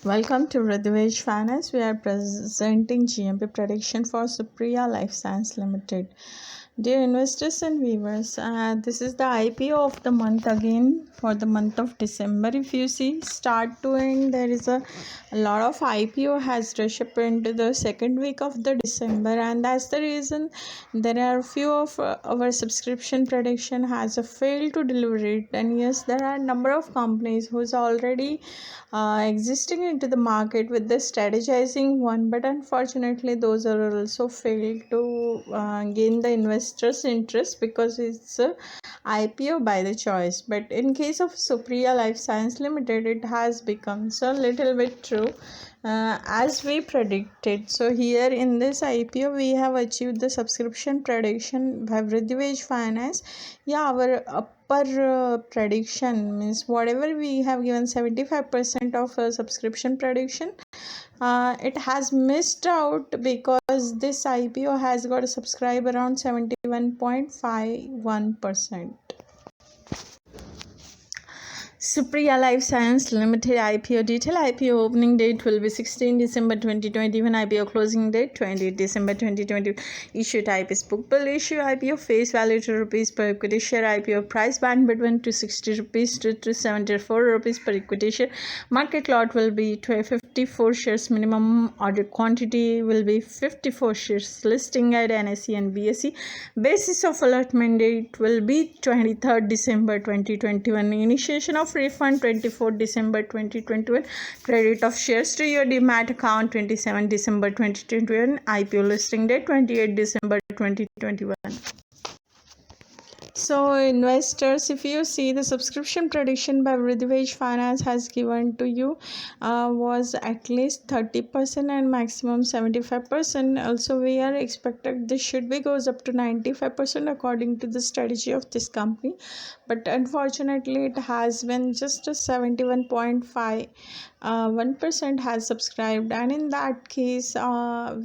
Welcome to Radhvej Finance. We are presenting GMP prediction for Supriya Life Science Limited. Dear investors and viewers, this is the IPO of the month again for the month of December. If you see start to end, there is a lot of IPO has rushed up into the second week of the December, and that's the reason there are few of our subscription prediction has failed to deliver it. And yes, there are a number of companies who's already existing into the market with the strategizing one, but unfortunately those are also failed to gain the investors interest because it's a IPO by the choice. But in case of Supriya Life Science Limited, it has become so little bit true as we predicted. So here in this IPO we have achieved the subscription prediction by Radhvej Finance. Yeah, our upper prediction means whatever we have given 75% of subscription prediction, it has missed out because this IPO has got a subscribe around 71.51%. Supriya Life Science Limited IPO detail. IPO opening date will be 16 December 2021. IPO closing date 20 December 2020. Issue type is book bill issue. IPO face value to rupees per equity share. IPO price band between 260 rupees to 274 rupees per equity share. Market lot will be 54 shares. Minimum order quantity will be 54 shares. Listing at NSE and BSE. Basis of allotment date will be 23rd December 2021. Initiation of refund 24th December 2021. Credit of shares to your demat account 27 December 2021. IPO listing date 28 December 2021. So investors, if you see the subscription prediction by Radhvej Finance has given to you was at least 30% and maximum 75%. Also we are expected this should be goes up to 95% according to the strategy of this company, but unfortunately it has been just a 71.5 1% has subscribed, and in that case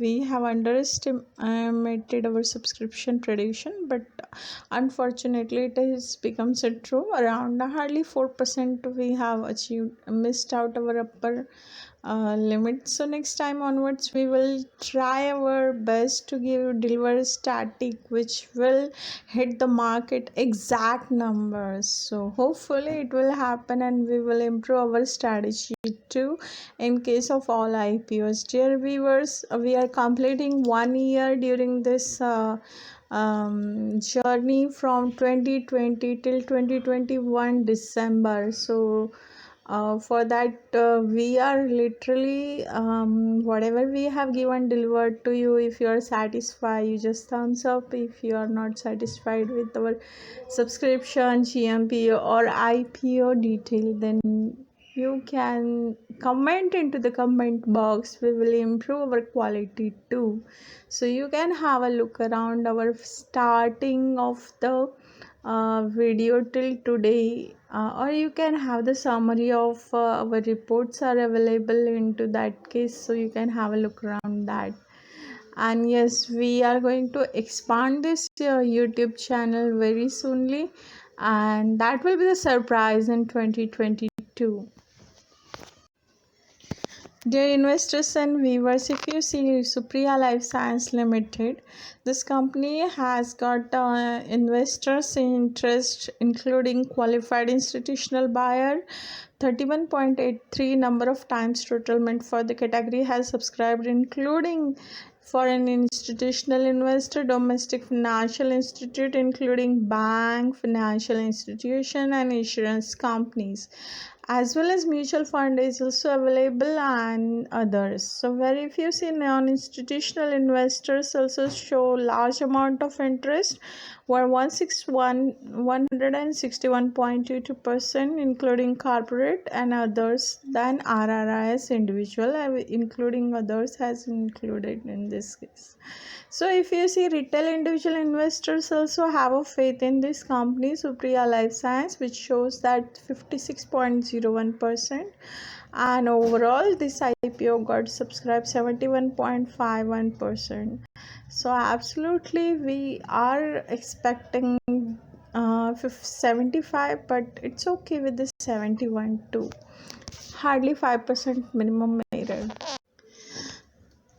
we have underestimated our subscription prediction, but unfortunately it has become so true. Around hardly 4% we have achieved missed out our upper limit. So next time onwards we will try our best to deliver static which will hit the market exact numbers. So hopefully it will happen and we will improve our strategy too in case of all IPOs. Dear viewers, we are completing 1 year during this journey from 2020 till 2021 December. So for that we are literally whatever we have given delivered to you. If you are satisfied, you just thumbs up. If you are not satisfied with our subscription, GMP or IPO detail, then you can comment into the comment box. We will improve our quality too. So you can have a look around our starting of the video till today, or you can have the summary of our reports are available into that case, so you can have a look around that. And yes, we are going to expand this YouTube channel very soonly, and that will be the surprise in 2022. Dear investors and viewers, if you see Supriya Life Science Limited, this company has got investors interest including qualified institutional buyer. 31.83 number of times totalment for the category has subscribed, including foreign institutional investor, domestic financial institute including bank, financial institution and insurance companies, as well as mutual fund is also available and others. So where if you see non-institutional investors also show large amount of interest, were 161.22%, including corporate and others, than RRIS individual, including others has included in this case. So if you see retail individual investors also have a faith in this company Supriya Life Science, which shows that 56.01%, and overall this IPO got subscribed 71.51%. So absolutely we are expecting 75, but it's okay with the 71 too. hardly 5% minimum mirror.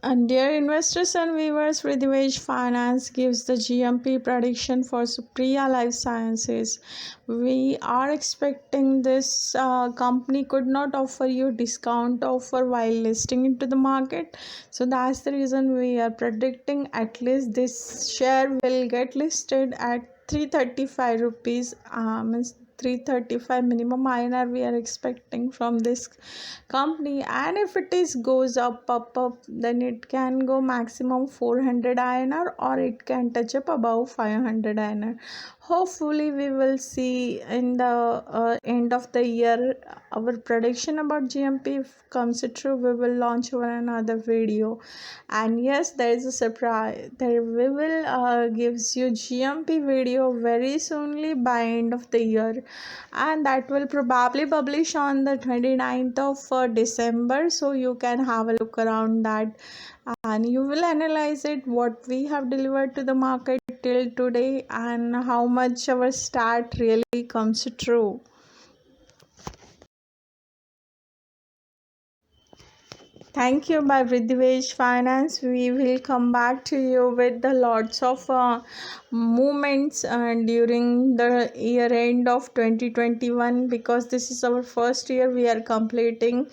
And dear investors and viewers, Ridhivej Finance gives the GMP prediction for Supriya Life Sciences. We are expecting this company could not offer you discount offer while listing into the market. So that's the reason we are predicting at least this share will get listed at 335 rupees, means 335 minimum INR we are expecting from this company. And if it is goes up, then it can go maximum 400 INR, or it can touch up above 500 INR. Hopefully we will see in the end of the year our prediction about GMP. If comes true, we will launch over another video. And yes, there is a surprise, there we will gives you GMP video very soonly by end of the year, and that will probably publish on the 29th of December. So you can have a look around that, and you will analyze it what we have delivered to the market till today and how much our start really comes true. Thank you, by Ridhivej Finance. We will come back to you with the lots of movements during the year end of 2021, because this is our first year we are completing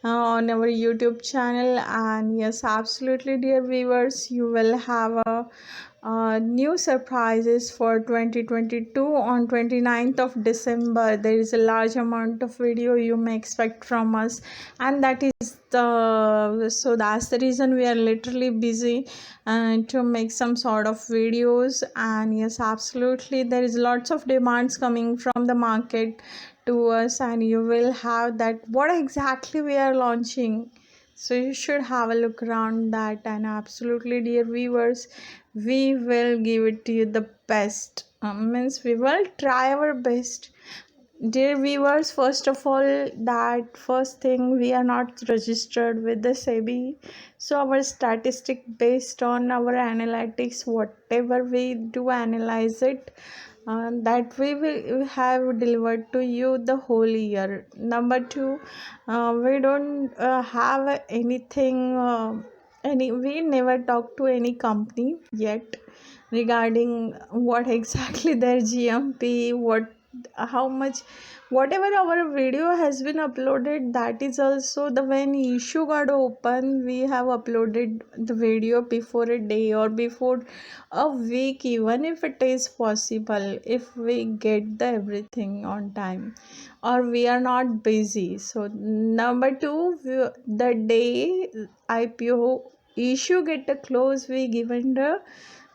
on our YouTube channel. And yes, absolutely, dear viewers, you will have a new surprises for 2022 on 29th of December. There is a large amount of video you may expect from us, and that is so that's the reason we are literally busy to make some sort of videos. And yes, absolutely, there is lots of demands coming from the market to us, and you will have that what exactly we are launching. So you should have a look around that. And absolutely, dear viewers, we will give it to you the best, means we will try our best. Dear viewers, first of all, that first thing, we are not registered with the SEBI. So our statistic based on our analytics, whatever we do analyze it, that we will have delivered to you the whole year. Number two, we don't have anything, we never talk to any company yet regarding what exactly their GMP, what how much, whatever our video has been uploaded, that is also the when issue got open, we have uploaded the video before a day or before a week, even if it is possible, if we get the everything on time or we are not busy. So number two, the day IPO issue get a close, we given the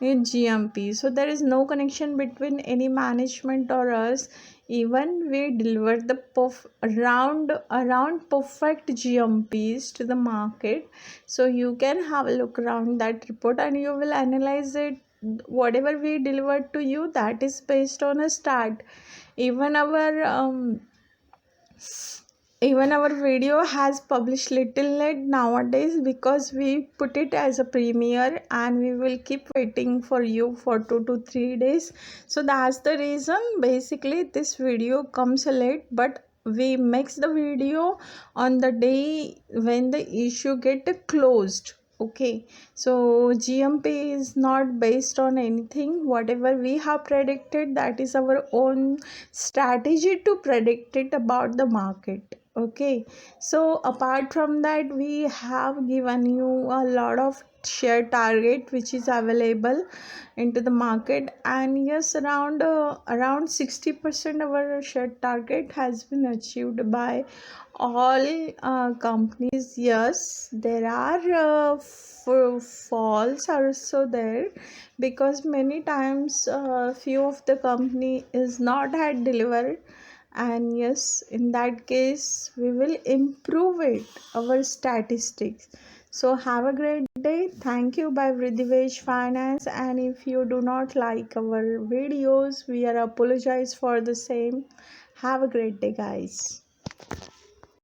in GMP. So there is no connection between any management or us. Even we deliver the around perfect GMPs to the market. So you can have a look around that report and you will analyze it. Whatever we delivered to you, that is based on a start. Even our video has published little late nowadays, because we put it as a premiere and we will keep waiting for you for 2 to 3 days. So that's the reason basically this video comes late, but we makes the video on the day when the issue get closed. Okay, so GMP is not based on anything. Whatever we have predicted, that is our own strategy to predict it about the market. Okay, so apart from that, we have given you a lot of share target which is available into the market. And yes, around 60% of our share target has been achieved by all companies. Yes, there are falls also there, because many times few of the company is not had delivered. And yes, in that case we will improve it, our statistics. So have a great day. Thank you, by Ridhivej Finance. And if you do not like our videos, we are apologize for the same. Have a great day, guys.